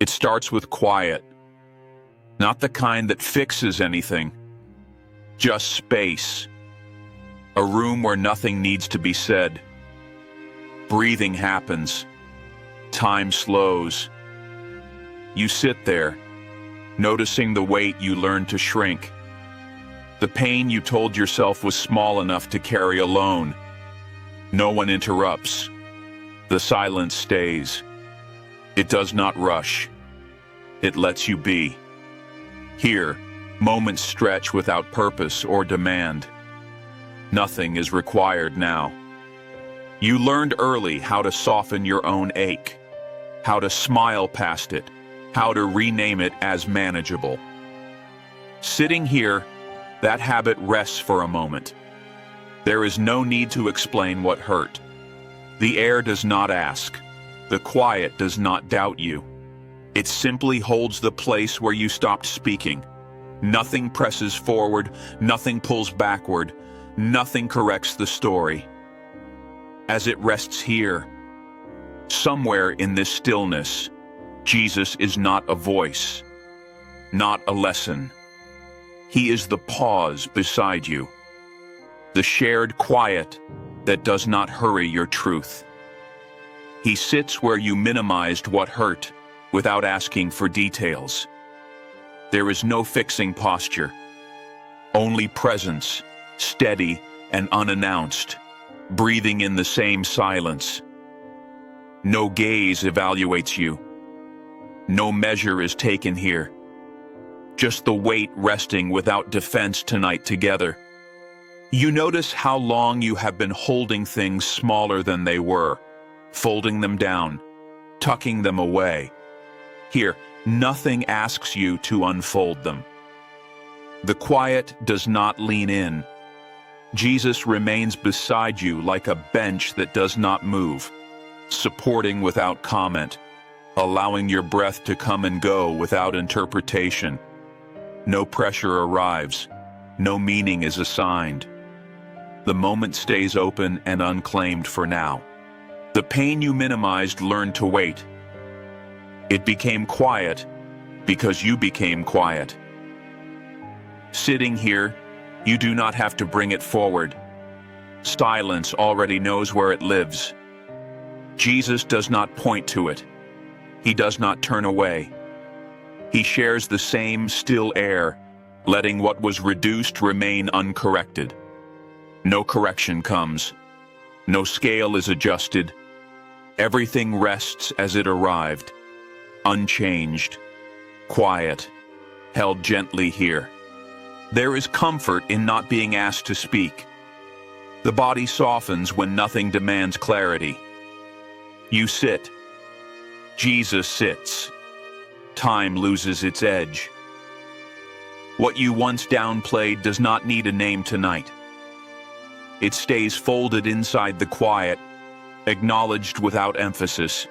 It starts with quiet, not the kind that fixes anything, just space. A room where nothing needs to be said. Breathing happens. Time slows. You sit there, noticing the weight you learned to shrink. The pain you told yourself was small enough to carry alone. No one interrupts. The silence stays. It does not rush. It lets you be. Here, moments stretch without purpose or demand. Nothing is required now. You learned early how to soften your own ache, how to smile past it, how to rename it as manageable. Sitting here, that habit rests for a moment. There is no need to explain what hurt. The air does not ask. The quiet does not doubt you. It simply holds the place where you stopped speaking. Nothing presses forward, nothing pulls backward, nothing corrects the story. As it rests here, somewhere in this stillness, Jesus is not a voice, not a lesson. He is the pause beside you, the shared quiet that does not hurry your truth. He sits where you minimized what hurt without asking for details. There is no fixing posture, only presence, steady and unannounced, breathing in the same silence. No gaze evaluates you. No measure is taken here. Just the weight resting without defense tonight together. You notice how long you have been holding things smaller than they were, folding them down, tucking them away. Here, nothing asks you to unfold them. The quiet does not lean in. Jesus remains beside you like a bench that does not move, supporting without comment, allowing your breath to come and go without interpretation. No pressure arrives, no meaning is assigned. The moment stays open and unclaimed for now. The pain you minimized learned to wait. It became quiet because you became quiet. Sitting here, you do not have to bring it forward. Silence already knows where it lives. Jesus does not point to it. He does not turn away. He shares the same still air, letting what was reduced remain uncorrected. No correction comes. No scale is adjusted. Everything rests as it arrived, unchanged, quiet, held gently here. There is comfort in not being asked to speak. The body softens when nothing demands clarity. You sit. Jesus sits. Time loses its edge. What you once downplayed does not need a name tonight. It stays folded inside the quiet, acknowledged without emphasis,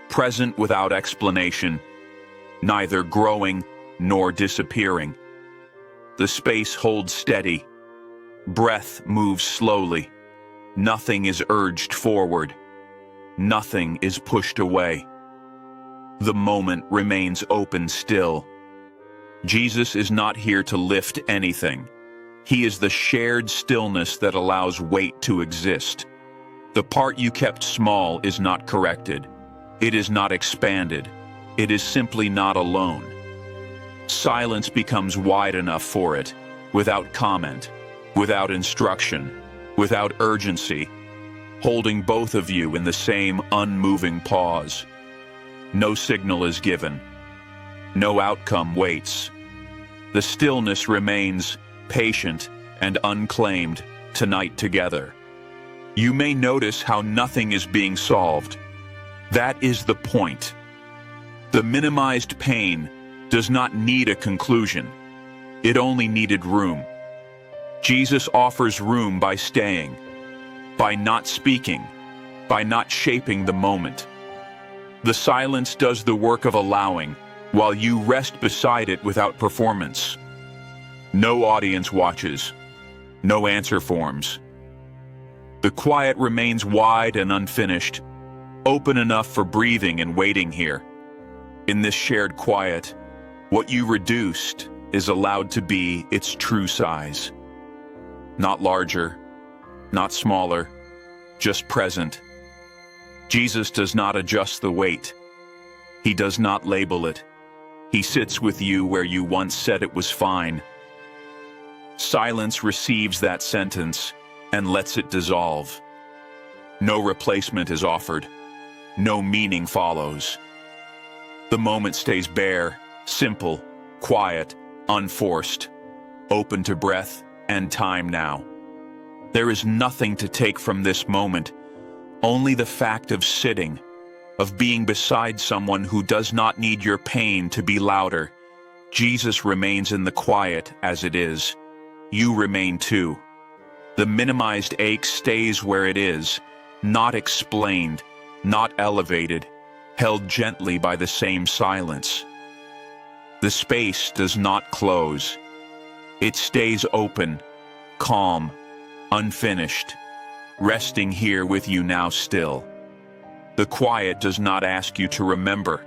present without explanation, neither growing nor disappearing. The space holds steady. Breath moves slowly. Nothing is urged forward. Nothing is pushed away. The moment remains open still. Jesus is not here to lift anything. He is the shared stillness that allows weight to exist. The part you kept small is not corrected. It is not expanded. It is simply not alone. Silence becomes wide enough for it, without comment, without instruction, without urgency, holding both of you in the same unmoving pause. No signal is given. No outcome waits. The stillness remains patient and unclaimed tonight together. You may notice how nothing is being solved. That is the point. The minimized pain does not need a conclusion. It only needed room. Jesus offers room by staying, by not speaking, by not shaping the moment. The silence does the work of allowing, while you rest beside it without performance. No audience watches. No answer forms. The quiet remains wide and unfinished, open enough for breathing and waiting here. In this shared quiet, what you reduced is allowed to be its true size. Not larger, not smaller, just present. Jesus does not adjust the weight. He does not label it. He sits with you where you once said it was fine. Silence receives that sentence and lets it dissolve. No replacement is offered. No meaning follows. The moment stays bare, simple, quiet, unforced, open to breath and time now. There is nothing to take from this moment, only the fact of sitting, of being beside someone who does not need your pain to be louder. Jesus remains in the quiet as it is. You remain too. The minimized ache stays where it is, not explained, not elevated, held gently by the same silence. The space does not close. It stays open, calm, unfinished, resting here with you now still. The quiet does not ask you to remember.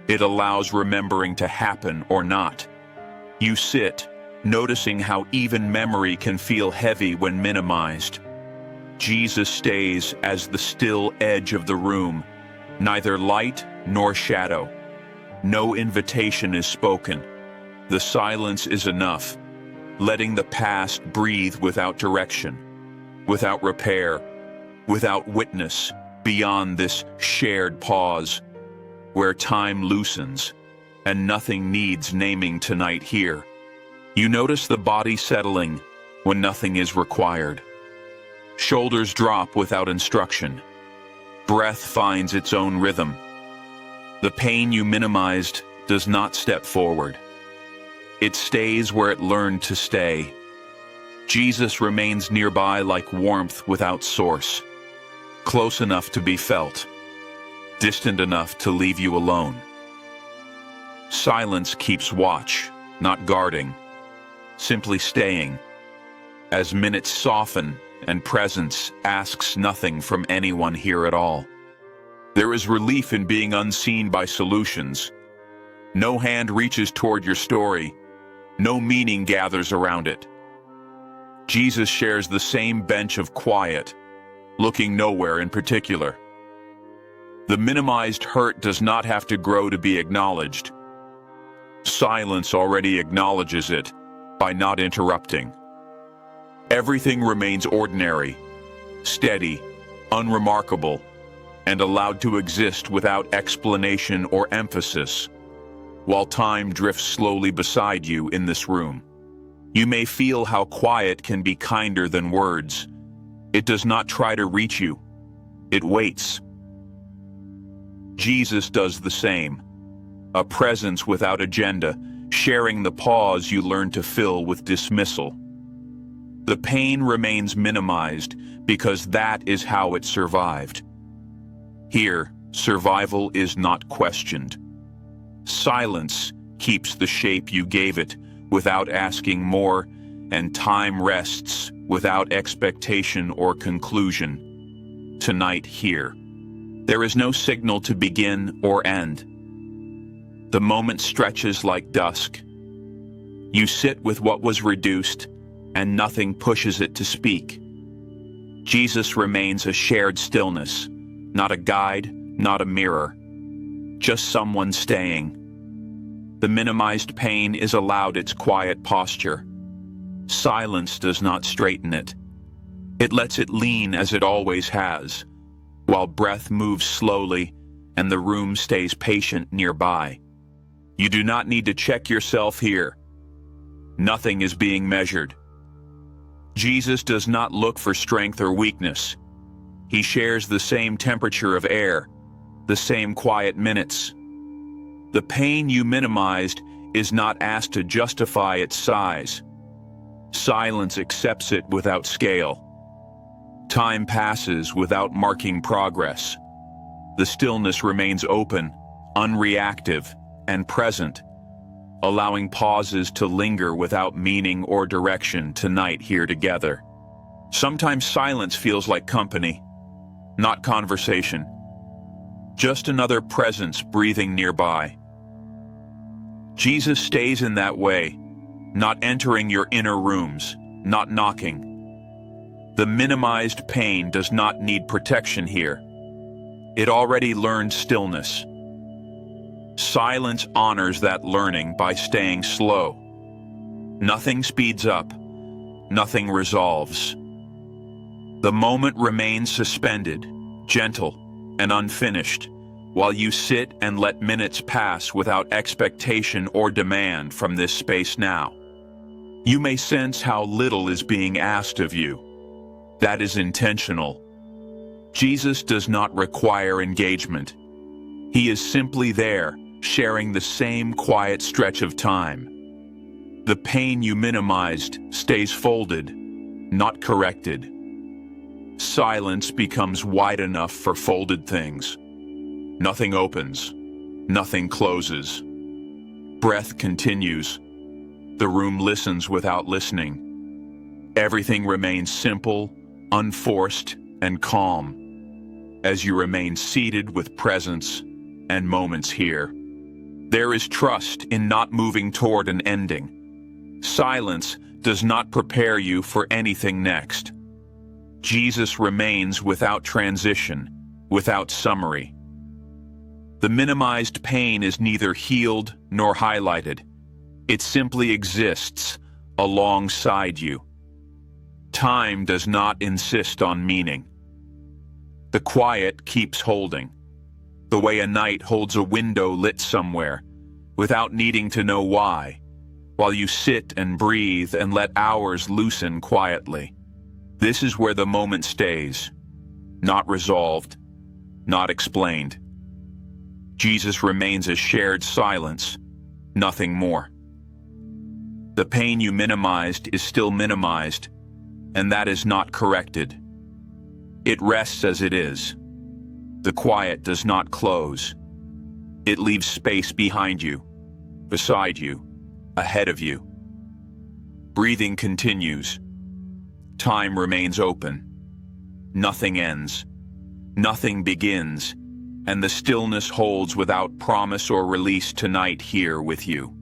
It allows remembering to happen or not. You sit, noticing how even memory can feel heavy when minimized. Jesus stays as the still edge of the room, neither light nor shadow. No invitation is spoken. The silence is enough, letting the past breathe without direction, without repair, without witness, beyond this shared pause, where time loosens, and nothing needs naming tonight here. You notice the body settling when nothing is required. Shoulders drop without instruction. Breath finds its own rhythm. The pain you minimized does not step forward. It stays where it learned to stay. Jesus remains nearby like warmth without source, close enough to be felt, distant enough to leave you alone. Silence keeps watch, not guarding, simply staying. As minutes soften and presence asks nothing from anyone here at all. There is relief in being unseen by solutions. No hand reaches toward your story. No meaning gathers around it. Jesus shares the same bench of quiet, looking nowhere in particular. The minimized hurt does not have to grow to be acknowledged. Silence already acknowledges it by not interrupting. Everything remains ordinary, steady, unremarkable, and allowed to exist without explanation or emphasis, while time drifts slowly beside you in this room. You may feel how quiet can be kinder than words. It does not try to reach you. It waits. Jesus does the same, a presence without agenda, sharing the pause you learn to fill with dismissal. The pain remains minimized because that is how it survived. Here, survival is not questioned. Silence keeps the shape you gave it without asking more, and time rests without expectation or conclusion. Tonight here, there is no signal to begin or end. The moment stretches like dusk. You sit with what was reduced, and nothing pushes it to speak. Jesus remains a shared stillness, not a guide, not a mirror, just someone staying. The minimized pain is allowed its quiet posture. Silence does not straighten it. It lets it lean as it always has, while breath moves slowly and the room stays patient nearby. You do not need to check yourself here. Nothing is being measured. Jesus does not look for strength or weakness. He shares the same temperature of air, the same quiet minutes. The pain you minimized is not asked to justify its size. Silence accepts it without scale. Time passes without marking progress. The stillness remains open, unreactive, and present, allowing pauses to linger without meaning or direction tonight here together. Sometimes silence feels like company, not conversation. Just another presence breathing nearby. Jesus stays in that way, not entering your inner rooms, not knocking. The minimized pain does not need protection here. It already learned stillness. Silence honors that learning by staying slow. Nothing speeds up, nothing resolves. The moment remains suspended, gentle and unfinished, while you sit and let minutes pass without expectation or demand from this space now. You may sense how little is being asked of you. That is intentional. Jesus does not require engagement. He is simply there, sharing the same quiet stretch of time. The pain you minimized stays folded, not corrected. Silence becomes wide enough for folded things. Nothing opens, nothing closes. Breath continues. The room listens without listening. Everything remains simple, unforced, and calm, as you remain seated with presence and moments here. There is trust in not moving toward an ending. Silence does not prepare you for anything next. Jesus remains without transition, without summary. The minimized pain is neither healed nor highlighted. It simply exists alongside you. Time does not insist on meaning. The quiet keeps holding, the way a night holds a window lit somewhere, without needing to know why, while you sit and breathe and let hours loosen quietly. This is where the moment stays, not resolved, not explained. Jesus remains a shared silence, nothing more. The pain you minimized is still minimized, and that is not corrected. It rests as it is. The quiet does not close. It leaves space behind you, beside you, ahead of you. Breathing continues. Time remains open. Nothing ends. Nothing begins, and the stillness holds without promise or release tonight here with you.